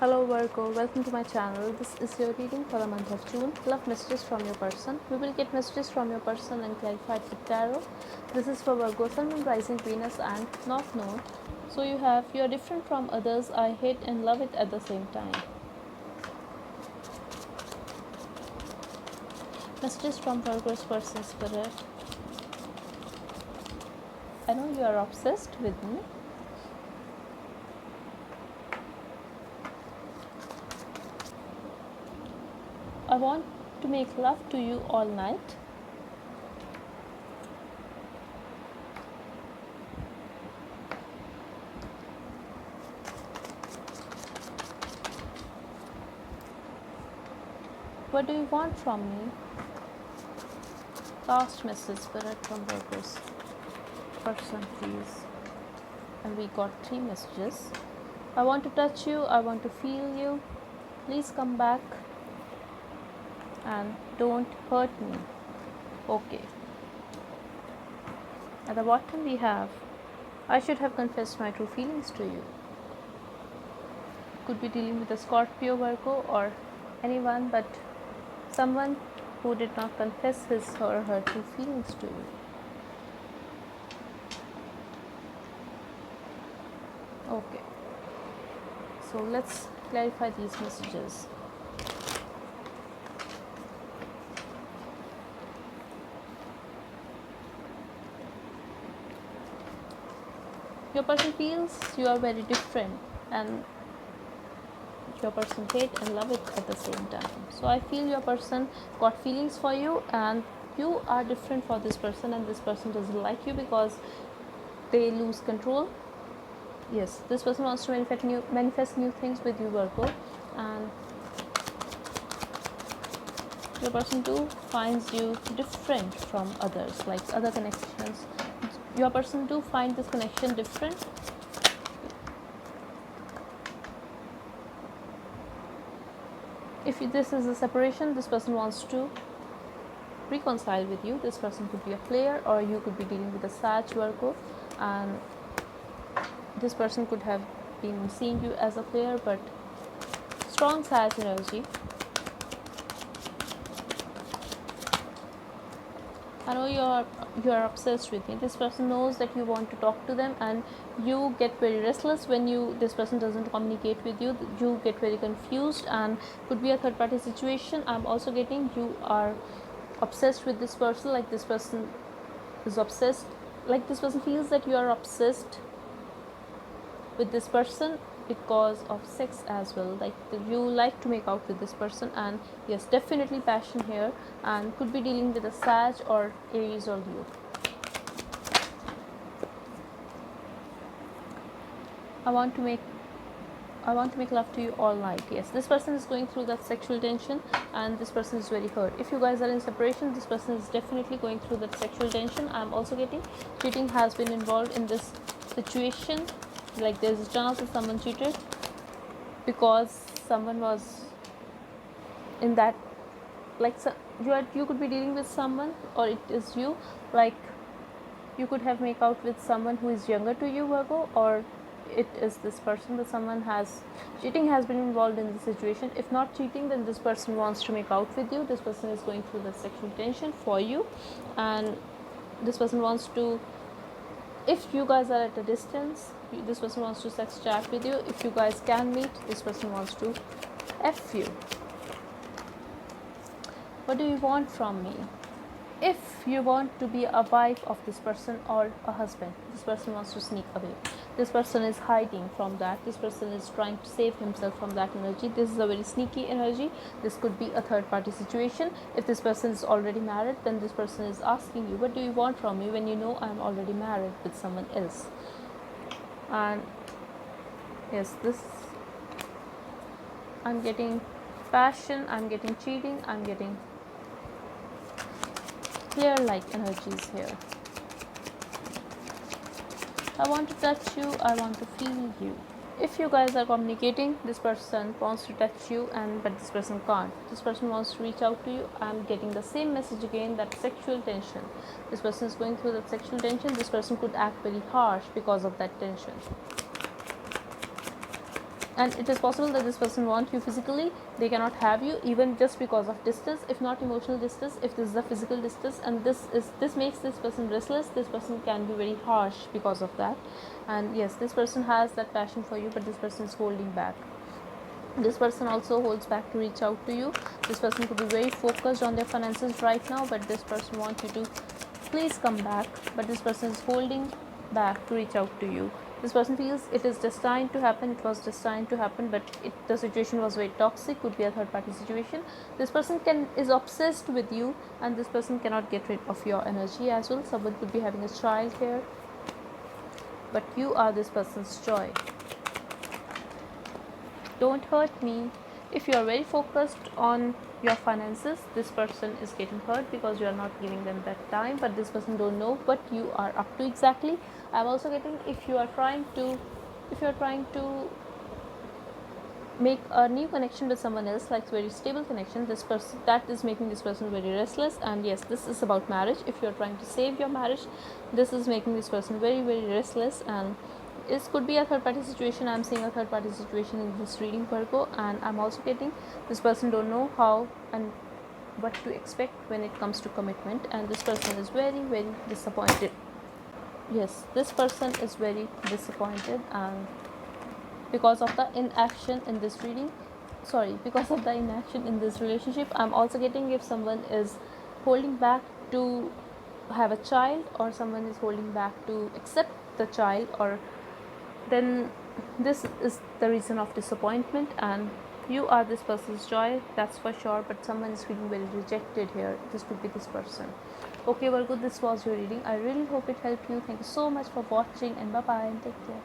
Hello Virgo, welcome to my channel. This is your reading for the month of June. Love messages from your person. We will get messages from your person and clarified with tarot. This is for Virgo, Sun, Moon, Rising, Venus, and North Node. So you are different from others. I hate and love it at the same time. Messages from Virgo's person spirit. I know you are obsessed with me. I want to make love to you all night. What do you want from me? Last message, spirit from Virgo's person, please. And we got 3 messages. I want to touch you. I want to feel you. Please come back and don't hurt me. Okay. At the bottom we have, I should have confessed my true feelings to you. Could be dealing with a Scorpio, Virgo, or anyone, but someone who did not confess his or her true feelings to you. Okay. So let's clarify these messages. Your person feels you are very different, and your person hate and love it at the same time. So I feel your person got feelings for you, and you are different for this person, and this person doesn't like you because they lose control. Yes, this person wants to manifest new things with you, Virgo, and your person too finds you different from others, like other connections. Your person too find this connection different. If this is a separation, this person wants to reconcile with you. This person could be a player, or you could be dealing with a Sag, Virgo, and this person could have been seeing you as a player, but strong Sag energy. I know you are obsessed with me. This person knows that you want to talk to them, and you get very restless when this person doesn't communicate with you. You get very confused, and could be a third party situation. I'm also getting you are obsessed with this person, like this person is obsessed, like this person feels that you are obsessed with this person because of sex as well, like you like to make out with this person. And yes, definitely passion here, and could be dealing with a Sag or Aries or Leo. I want to make love to you all night. Yes, this person is going through that sexual tension, and this person is very hurt. If you guys are in separation, this person is definitely going through that sexual tension. I'm also getting cheating has been involved in this situation, like there's a chance that someone cheated because someone was in that, like, so you could be dealing with someone, or it is you, like you could have make out with someone who is younger to you, Virgo, or it is this person that someone has cheating has been involved in the situation. If not cheating, then this person wants to make out with you. This person is going through the sexual tension for you, and this person wants to, if you guys are at a distance, this person wants to sex chat with you. If you guys can meet, this person wants to F you. What do you want from me? If you want to be a wife of this person or a husband, this person wants to sneak away. This person is hiding from that. This person is trying to save himself from that energy. This is a very sneaky energy. This could be a third party situation. If this person is already married, then this person is asking you, what do you want from me, when you know I'm already married with someone else. And yes, this, I'm getting passion, I'm getting cheating, I'm getting clear like energies here. I want to touch you, I want to feel you. If you guys are communicating, this person wants to touch you, but this person can't. This person wants to reach out to you. I'm getting the same message again, that sexual tension. This person is going through that sexual tension. This person could act very harsh because of that tension. and it is possible that this person wants you physically, they cannot have you even just because of distance, if not emotional distance, if this is a physical distance, and this makes this person restless. This person can be very harsh because of that. And yes, this person has that passion for you, but this person is holding back. This person also holds back to reach out to you. This person could be very focused on their finances right now, but this person wants you to please come back, but this person is holding back to reach out to you. This person feels it is destined to happen, it was destined to happen, but the situation was very toxic, could be a third party situation. This person is obsessed with you, and this person cannot get rid of your energy as well. Someone could be having a child here, but you are this person's joy. Don't hurt me. If you are very focused on your finances, this person is getting hurt because you are not giving them that time, but this person don't know what you are up to exactly. I'm also getting, if you are trying to make a new connection with someone else, like very stable connection, this person, that is making this person very restless. And yes, this is about marriage. If you are trying to save your marriage, this is making this person very, very restless. And this could be a third party situation. I'm seeing a third party situation in this reading, Virgo. And I'm also getting, this person don't know how and what to expect when it comes to commitment, and this person is very, very disappointed. Yes, this person is very disappointed, and because of the inaction in this reading, because of the inaction in this relationship, I'm also getting, if someone is holding back to have a child, or someone is holding back to accept the child, or then this is the reason of disappointment, and you are this person's joy, that's for sure, but someone is feeling very rejected here. This could be this person. Okay, Virgo, this was your reading. I really hope it helped you. Thank you so much for watching, and bye bye, and take care.